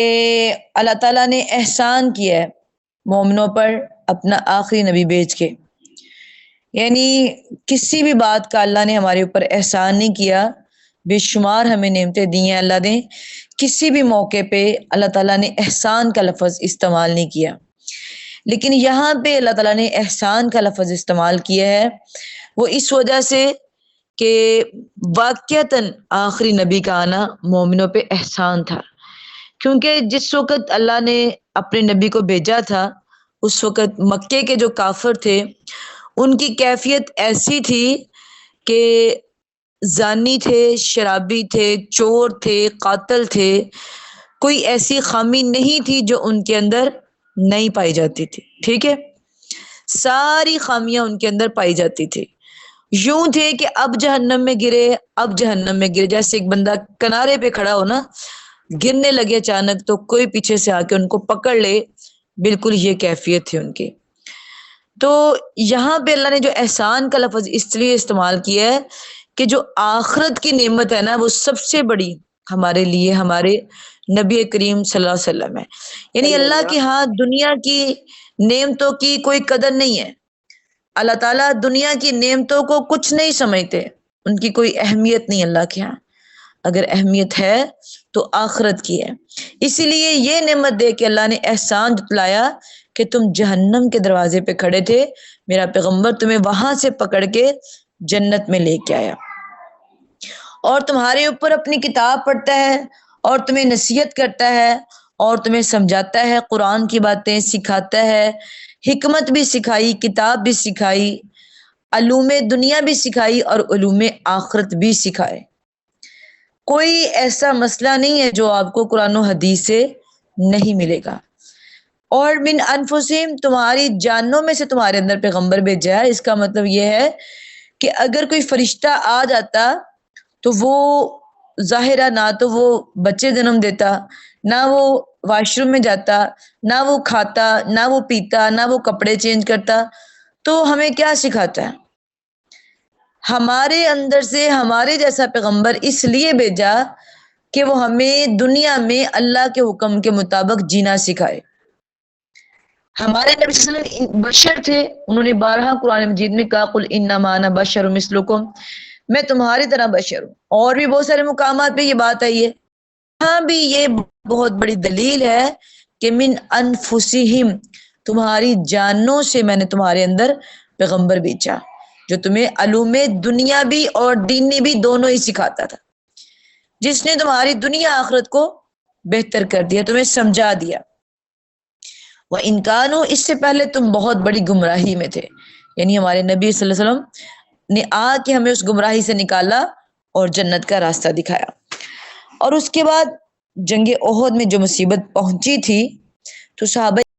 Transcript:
کہ اللہ تعالیٰ نے احسان کیا ہے مومنوں پر اپنا آخری نبی بھیج کے. یعنی کسی بھی بات کا اللہ نے ہمارے اوپر احسان نہیں کیا. بے شمار ہمیں نعمتیں دی ہیں اللہ نے. کسی بھی موقع پہ اللہ تعالیٰ نے احسان کا لفظ استعمال نہیں کیا. لیکن یہاں پہ اللہ تعالیٰ نے احسان کا لفظ استعمال کیا ہے، وہ اس وجہ سے کہ واقعتاً آخری نبی کا آنا مومنوں پہ احسان تھا. کیونکہ جس وقت اللہ نے اپنے نبی کو بھیجا تھا اس وقت مکے کے جو کافر تھے ان کی کیفیت ایسی تھی کہ زانی تھے، شرابی تھے، چور تھے، قاتل تھے. کوئی ایسی خامی نہیں تھی جو ان کے اندر نہیں پائی جاتی تھی. ٹھیک ہے، ساری خامیاں ان کے اندر پائی جاتی تھی. یوں تھے کہ اب جہنم میں گرے، اب جہنم میں گرے. جیسے ایک بندہ کنارے پہ کھڑا ہو نا، گرنے لگے اچانک تو کوئی پیچھے سے آ کے ان کو پکڑ لے، بالکل یہ کیفیت تھی ان کی. تو یہاں پہ اللہ نے جو احسان کا لفظ اس لیے استعمال کیا ہے کہ جو آخرت کی نعمت ہے نا وہ سب سے بڑی ہمارے لیے ہمارے نبی کریم صلی اللہ علیہ وسلم ہے. یعنی اللہ کے ہاں دنیا کی نعمتوں کی کوئی قدر نہیں ہے. اللہ تعالیٰ دنیا کی نعمتوں کو کچھ نہیں سمجھتے، ان کی کوئی اہمیت نہیں اللہ کے ہاں. اگر اہمیت ہے تو آخرت کی ہے. اسی لیے یہ نعمت دے کے اللہ نے احسان جتلایا کہ تم جہنم کے دروازے پہ کھڑے تھے، میرا پیغمبر تمہیں وہاں سے پکڑ کے جنت میں لے کے آیا اور تمہارے اوپر اپنی کتاب پڑھتا ہے اور تمہیں نصیحت کرتا ہے اور تمہیں سمجھاتا ہے، قرآن کی باتیں سکھاتا ہے، حکمت بھی سکھائی، کتاب بھی سکھائی، علوم دنیا بھی سکھائی اور علوم آخرت بھی سکھائے. کوئی ایسا مسئلہ نہیں ہے جو آپ کو قرآن و حدیث سے نہیں ملے گا. اور من انفسہم، تمہاری جانوں میں سے تمہارے اندر پیغمبر بھیجا ہے. اس کا مطلب یہ ہے کہ اگر کوئی فرشتہ آ جاتا تو وہ ظاہرہ نہ تو وہ بچے جنم دیتا، نہ وہ واش روم میں جاتا، نہ وہ کھاتا، نہ وہ پیتا، نہ وہ کپڑے چینج کرتا. تو ہمیں کیا سکھاتا ہے؟ ہمارے اندر سے ہمارے جیسا پیغمبر اس لیے بھیجا کہ وہ ہمیں دنیا میں اللہ کے حکم کے مطابق جینا سکھائے. ہمارے نبی صلی اللہ علیہ وسلم بشر تھے، انہوں نے بارہا قرآن مجید میں کہا قل انما انا بشر مثلکم، میں تمہاری طرح بشر ہوں. اور بھی بہت سارے مقامات پہ یہ بات آئی ہے. یہاں بھی یہ بہت بڑی دلیل ہے کہ من انفسہم، تمہاری جانوں سے میں نے تمہارے اندر پیغمبر بھیجا جو تمہیں علوم دنیا بھی اور دینی بھی دونوں ہی سکھاتا تھا، جس نے تمہاری دنیا آخرت کو بہتر کر دیا، تمہیں سمجھا دیا. وَإِن كَانُوا، اس سے پہلے تم بہت بڑی گمراہی میں تھے. یعنی ہمارے نبی صلی اللہ علیہ وسلم نے آ کے ہمیں اس گمراہی سے نکالا اور جنت کا راستہ دکھایا. اور اس کے بعد جنگ احد میں جو مصیبت پہنچی تھی تو صحابہ